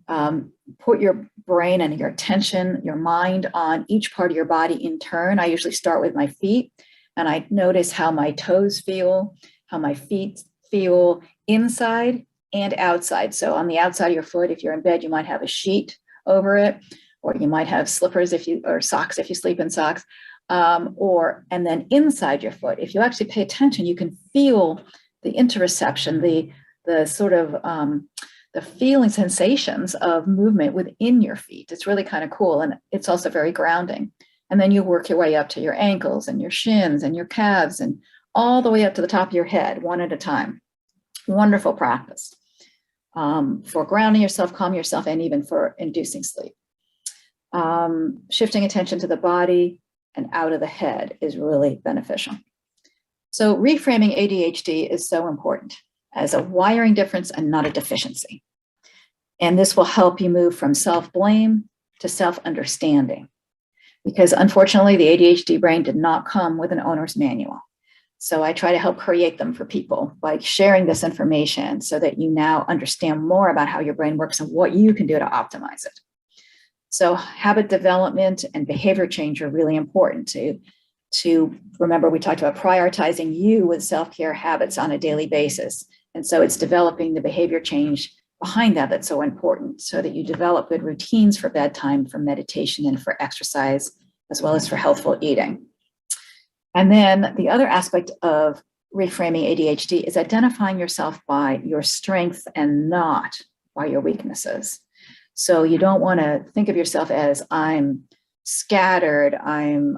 put your brain and your attention, your mind on each part of your body in turn. I usually start with my feet, and I notice how my toes feel, how my feet feel inside and outside. So on the outside of your foot, if you're in bed, you might have a sheet over it, or you might have slippers or socks if you sleep in socks, and then inside your foot. If you actually pay attention, you can feel the interoception, the sort of the feeling sensations of movement within your feet. It's really kind of cool, and it's also very grounding. And then you work your way up to your ankles and your shins and your calves and all the way up to the top of your head, one at a time. Wonderful practice for grounding yourself, calming yourself, and even for inducing sleep. Shifting attention to the body and out of the head is really beneficial. So reframing ADHD is so important as a wiring difference and not a deficiency. And this will help you move from self-blame to self-understanding, because unfortunately the ADHD brain did not come with an owner's manual. So I try to help create them for people by sharing this information so that you now understand more about how your brain works and what you can do to optimize it. So habit development and behavior change are really important to remember. We talked about prioritizing you with self-care habits on a daily basis. And so it's developing the behavior change behind that that's so important, so that you develop good routines for bedtime, for meditation, and for exercise, as well as for healthful eating. And then the other aspect of reframing ADHD is identifying yourself by your strengths and not by your weaknesses. So you don't want to think of yourself as I'm scattered, I'm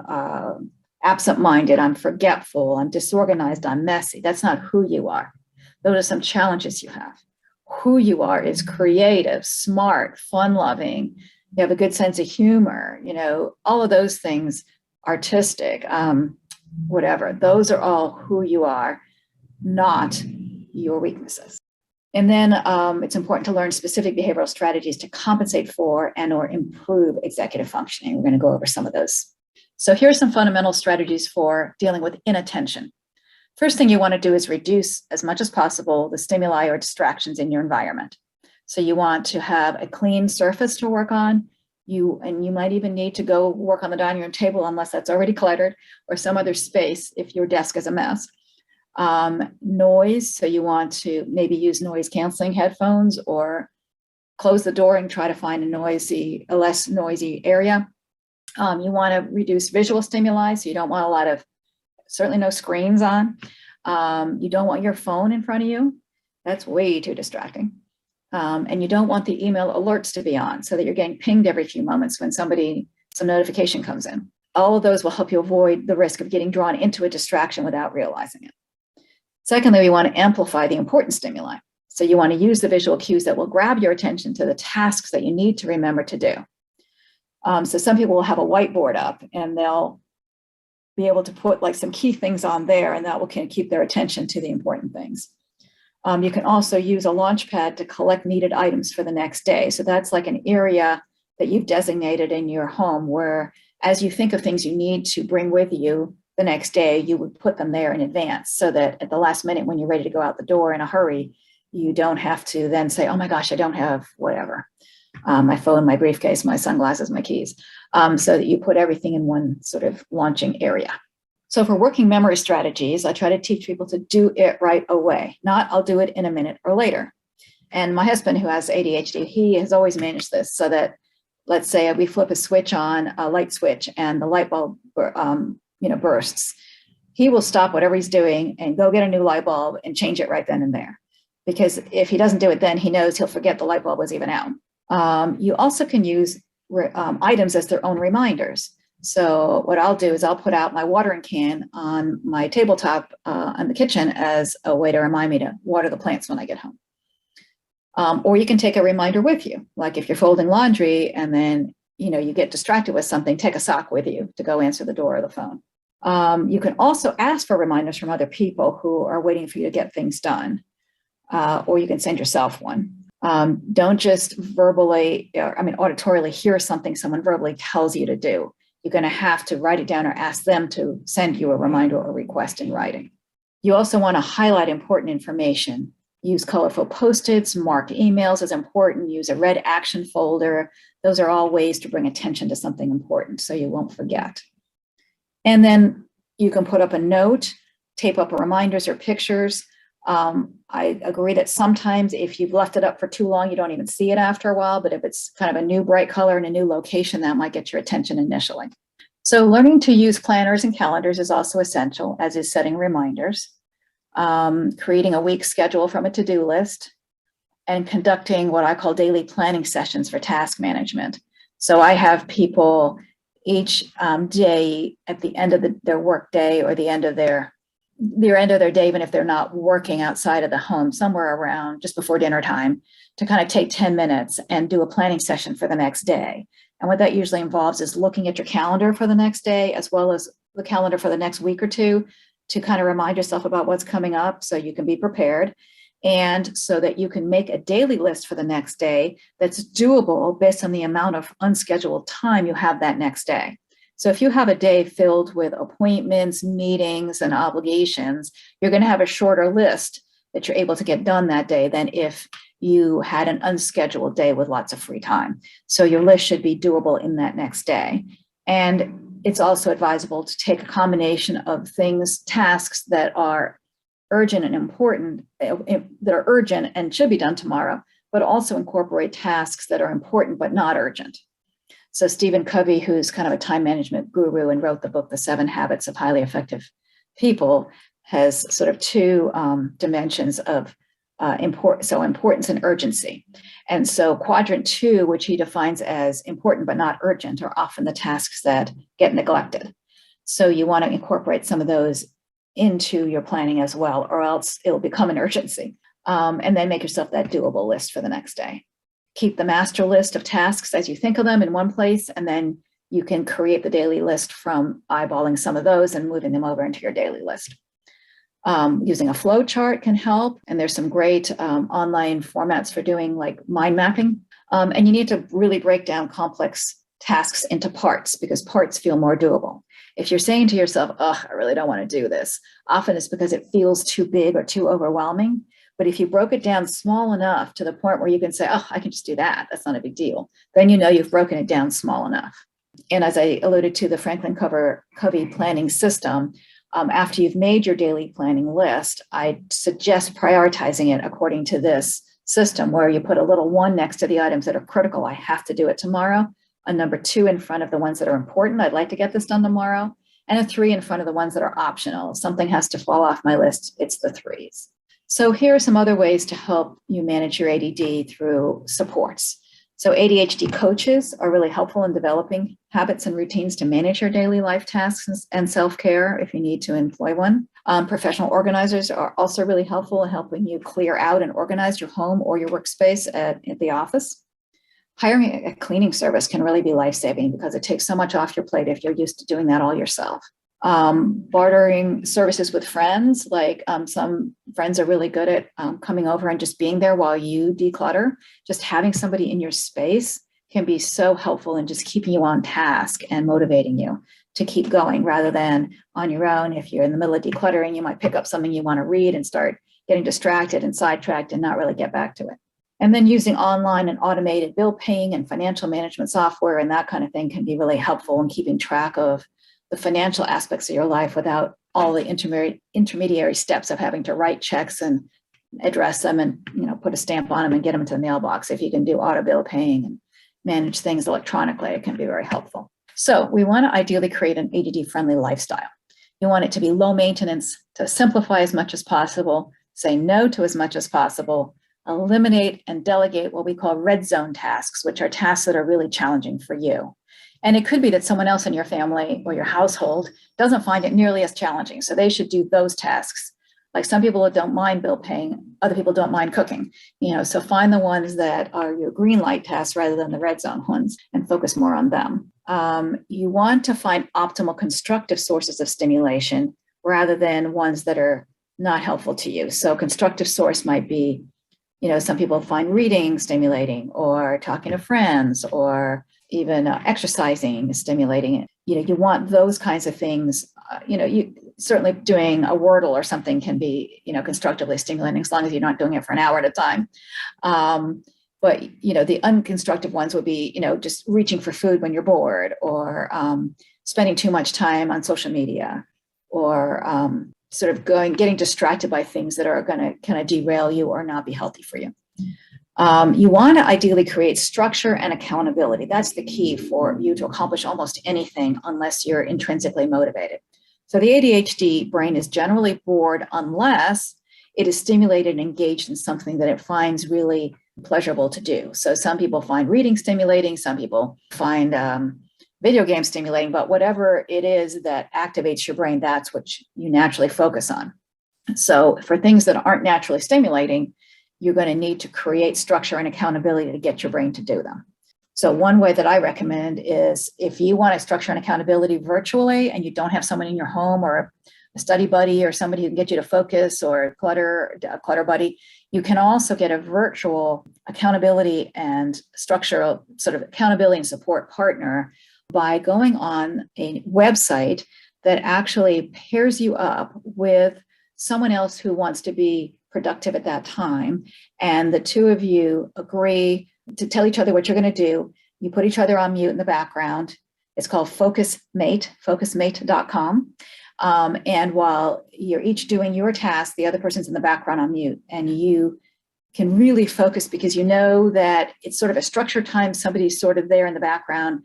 absent-minded, I'm forgetful, I'm disorganized, I'm messy. That's not who you are. Those are some challenges you have. Who you are is creative, smart, fun-loving. You have a good sense of humor, all of those things, artistic, whatever. Those are all who you are, not your weaknesses. And then it's important to learn specific behavioral strategies to compensate for and or improve executive functioning. We're going to go over some of those. So here are some fundamental strategies for dealing with inattention. First thing you want to do is reduce as much as possible the stimuli or distractions in your environment. So you want to have a clean surface to work on. You might even need to go work on the dining room table unless that's already cluttered, or some other space if your desk is a mess. Noise, so you want to maybe use noise canceling headphones or close the door and try to find a less noisy area. You want to reduce visual stimuli, so you don't want certainly no screens on. You don't want your phone in front of you. That's way too distracting. And you don't want the email alerts to be on so that you're getting pinged every few moments when some notification comes in. All of those will help you avoid the risk of getting drawn into a distraction without realizing it. Secondly, we want to amplify the important stimuli. So you want to use the visual cues that will grab your attention to the tasks that you need to remember to do. So some people will have a whiteboard up and they'll be able to put like some key things on there, and that will kind of keep their attention to the important things. You can also use a launch pad to collect needed items for the next day. So that's like an area that you've designated in your home where, as you think of things you need to bring with you the next day, you would put them there in advance so that at the last minute when you're ready to go out the door in a hurry, you don't have to then say, oh my gosh, I don't have whatever, my phone, my briefcase, my sunglasses, my keys, so that you put everything in one sort of launching area. So for working memory strategies, I try to teach people to do it right away, not I'll do it in a minute or later. And my husband, who has ADHD, he has always managed this so that, let's say we flip a switch on, a light switch, and the light bulb bursts. he will stop whatever he's doing and go get a new light bulb and change it right then and there. Because if he doesn't do it then, he knows he'll forget the light bulb was even out. You also can use items as their own reminders. So what I'll do is I'll put out my watering can on my tabletop in the kitchen as a way to remind me to water the plants when I get home. Or you can take a reminder with you. Like if you're folding laundry and then you get distracted with something, take a sock with you to go answer the door or the phone. You can also ask for reminders from other people who are waiting for you to get things done. Or you can send yourself one. Don't just auditorily hear something someone verbally tells you to do. You're going to have to write it down or ask them to send you a reminder or request in writing. You also want to highlight important information. Use colorful Post-its, mark emails as important, use a red action folder. Those are all ways to bring attention to something important so you won't forget. And then you can put up a note, tape up reminders or pictures. I agree that sometimes if you've left it up for too long, you don't even see it after a while, but if it's kind of a new bright color in a new location, that might get your attention initially. So learning to use planners and calendars is also essential, as is setting reminders, creating a week schedule from a to-do list, and conducting what I call daily planning sessions for task management. So I have people each day at the end of their work day or the end of their end of their day, even if they're not working outside of the home, somewhere around just before dinner time, to kind of take 10 minutes and do a planning session for the next day. And what that usually involves is looking at your calendar for the next day, as well as the calendar for the next week or two, to kind of remind yourself about what's coming up so you can be prepared. And so that you can make a daily list for the next day that's doable based on the amount of unscheduled time you have that next day. So if you have a day filled with appointments, meetings, and obligations, you're going to have a shorter list that you're able to get done that day than if you had an unscheduled day with lots of free time. So your list should be doable in that next day. And it's also advisable to take a combination of tasks that are urgent and important, that are urgent and should be done tomorrow, but also incorporate tasks that are important but not urgent. So Stephen Covey, who's kind of a time management guru and wrote the book, The 7 Habits of Highly Effective People, has sort of two dimensions of importance and urgency. And so quadrant 2, which he defines as important but not urgent, are often the tasks that get neglected. So you want to incorporate some of those into your planning as well, or else it'll become an urgency. And then make yourself that doable list for the next day. Keep the master list of tasks as you think of them in one place, and then you can create the daily list from eyeballing some of those and moving them over into your daily list. Using a flow chart can help, and there's some great online formats for doing like mind mapping. And you need to really break down complex tasks into parts, because parts feel more doable. If you're saying to yourself, "Oh, I really don't want to do this," often it's because it feels too big or too overwhelming. But if you broke it down small enough to the point where you can say, "Oh, I can just do that. That's not a big deal," then you know you've broken it down small enough. And as I alluded to, the Franklin Covey planning system, after you've made your daily planning list, I suggest prioritizing it according to this system, where you put a little 1 next to the items that are critical. I have to do it tomorrow. A number 2 in front of the ones that are important. I'd like to get this done tomorrow. And a 3 in front of the ones that are optional. If something has to fall off my list, it's the 3s. So here are some other ways to help you manage your ADD through supports. So ADHD coaches are really helpful in developing habits and routines to manage your daily life tasks and self-care if you need to employ one. Professional organizers are also really helpful in helping you clear out and organize your home or your workspace at the office. Hiring a cleaning service can really be life-saving because it takes so much off your plate if you're used to doing that all yourself. Bartering services with friends, like some friends are really good at coming over and just being there while you declutter. Just having somebody in your space can be so helpful in just keeping you on task and motivating you to keep going rather than on your own. If you're in the middle of decluttering, you might pick up something you want to read and start getting distracted and sidetracked and not really get back to it. And then using online and automated bill paying and financial management software and that kind of thing can be really helpful in keeping track of the financial aspects of your life without all the intermediary steps of having to write checks and address them and put a stamp on them and get them to the mailbox. If you can do auto bill paying and manage things electronically, it can be very helpful. So we want to ideally create an ADD-friendly lifestyle. You want it to be low maintenance, to simplify as much as possible, say no to as much as possible, eliminate and delegate what we call red zone tasks, which are tasks that are really challenging for you. And it could be that someone else in your family or your household doesn't find it nearly as challenging. So they should do those tasks. Like some people don't mind bill paying, other people don't mind cooking, so find the ones that are your green light tasks rather than the red zone ones and focus more on them. You want to find optimal constructive sources of stimulation rather than ones that are not helpful to you. So constructive source might be, some people find reading stimulating or talking to friends or even exercising stimulating. You want those kinds of things. You certainly doing a Wordle or something can be, constructively stimulating as long as you're not doing it for an hour at a time. But, the unconstructive ones would be, just reaching for food when you're bored or spending too much time on social media or sort of getting distracted by things that are going to kind of derail you or not be healthy for you. You want to ideally create structure and accountability. That's the key for you to accomplish almost anything unless you're intrinsically motivated. So the ADHD brain is generally bored unless it is stimulated and engaged in something that it finds really pleasurable to do. So some people find reading stimulating, some people find video games stimulating, but whatever it is that activates your brain, that's what you naturally focus on. So for things that aren't naturally stimulating, you're going to need to create structure and accountability to get your brain to do them. So one way that I recommend is if you want to structure and accountability virtually and you don't have someone in your home or a study buddy or somebody who can get you to focus or a clutter buddy, you can also get a virtual accountability and structural sort of accountability and support partner by going on a website that actually pairs you up with someone else who wants to be productive at that time. And the two of you agree to tell each other what you're going to do. You put each other on mute in the background. It's called FocusMate, focusmate.com. And while you're each doing your task, the other person's in the background on mute. And you can really focus because you know that it's sort of a structured time. Somebody's sort of there in the background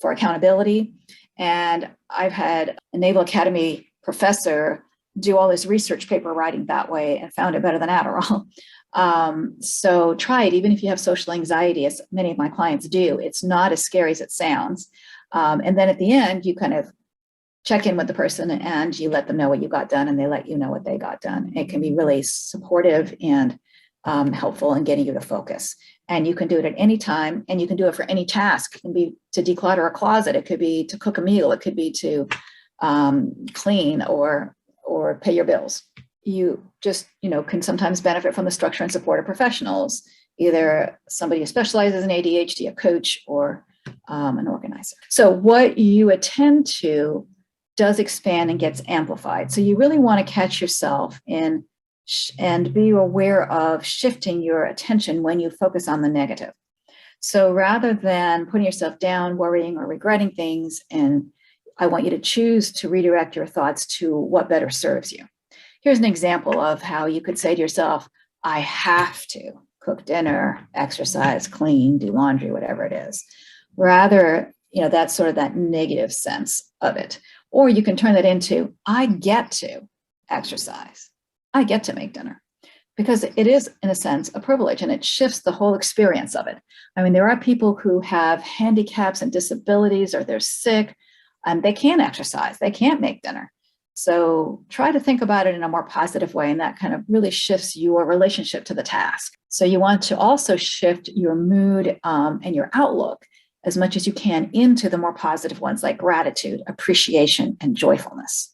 for accountability. And I've had a Naval Academy professor do all his research paper writing that way and found it better than Adderall. So try it, even if you have social anxiety, as many of my clients do. It's not as scary as it sounds. And then at the end, you kind of check in with the person and you let them know what you got done and they let you know what they got done. It can be really supportive and helpful in getting you to focus. And you can do it at any time and you can do it for any task. It can be to declutter a closet. It could be to cook a meal. It could be to clean or pay your bills. You just, can sometimes benefit from the structure and support of professionals, either somebody who specializes in ADHD, a coach, or an organizer. So what you attend to does expand and gets amplified. So you really want to catch yourself in and be aware of shifting your attention when you focus on the negative. So rather than putting yourself down, worrying or regretting things, and I want you to choose to redirect your thoughts to what better serves you. Here's an example of how you could say to yourself, I have to cook dinner, exercise, clean, do laundry, whatever it is. Rather, that's sort of that negative sense of it. Or you can turn that into, I get to exercise. I get to make dinner. Because it is, in a sense, a privilege, and it shifts the whole experience of it. I mean, there are people who have handicaps and disabilities, or they're sick, and they can't exercise, they can't make dinner. So try to think about it in a more positive way, and that kind of really shifts your relationship to the task. So you want to also shift your mood and your outlook as much as you can into the more positive ones like gratitude, appreciation, and joyfulness.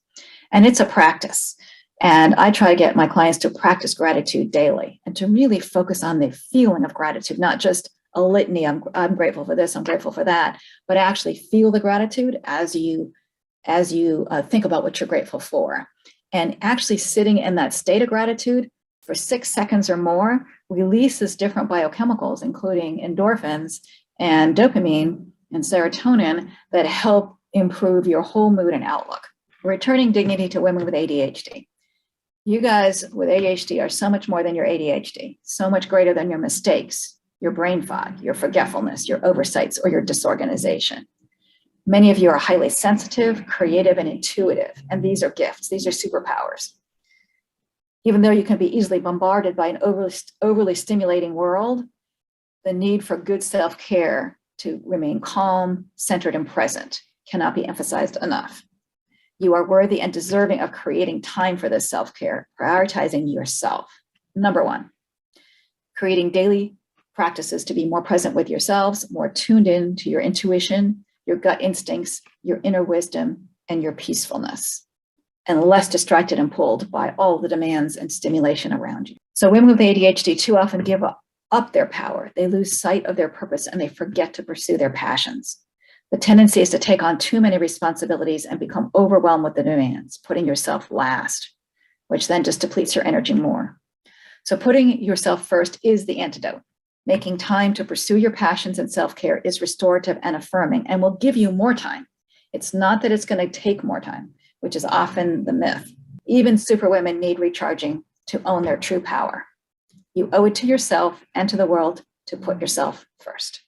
And it's a practice. And I try to get my clients to practice gratitude daily and to really focus on the feeling of gratitude, not just a litany, I'm grateful for this, I'm grateful for that, but actually feel the gratitude as you think about what you're grateful for. And actually sitting in that state of gratitude for 6 seconds or more releases different biochemicals, including endorphins and dopamine and serotonin, that help improve your whole mood and outlook. Returning dignity to women with ADHD. You guys with ADHD are so much more than your ADHD, so much greater than your mistakes, your brain fog, your forgetfulness, your oversights, or your disorganization. Many of you are highly sensitive, creative, and intuitive, and these are gifts. These are superpowers. Even though you can be easily bombarded by an overly stimulating world, the need for good self-care to remain calm, centered, and present cannot be emphasized enough. You are worthy and deserving of creating time for this self-care, prioritizing yourself. Number one, creating daily practices to be more present with yourselves, more tuned in to your intuition, your gut instincts, your inner wisdom, and your peacefulness, and less distracted and pulled by all the demands and stimulation around you. So women with ADHD too often give up their power. They lose sight of their purpose and they forget to pursue their passions. The tendency is to take on too many responsibilities and become overwhelmed with the demands, putting yourself last, which then just depletes your energy more. So putting yourself first is the antidote. Making time to pursue your passions and self-care is restorative and affirming and will give you more time. It's not that it's going to take more time, which is often the myth. Even superwomen need recharging to own their true power. You owe it to yourself and to the world to put yourself first.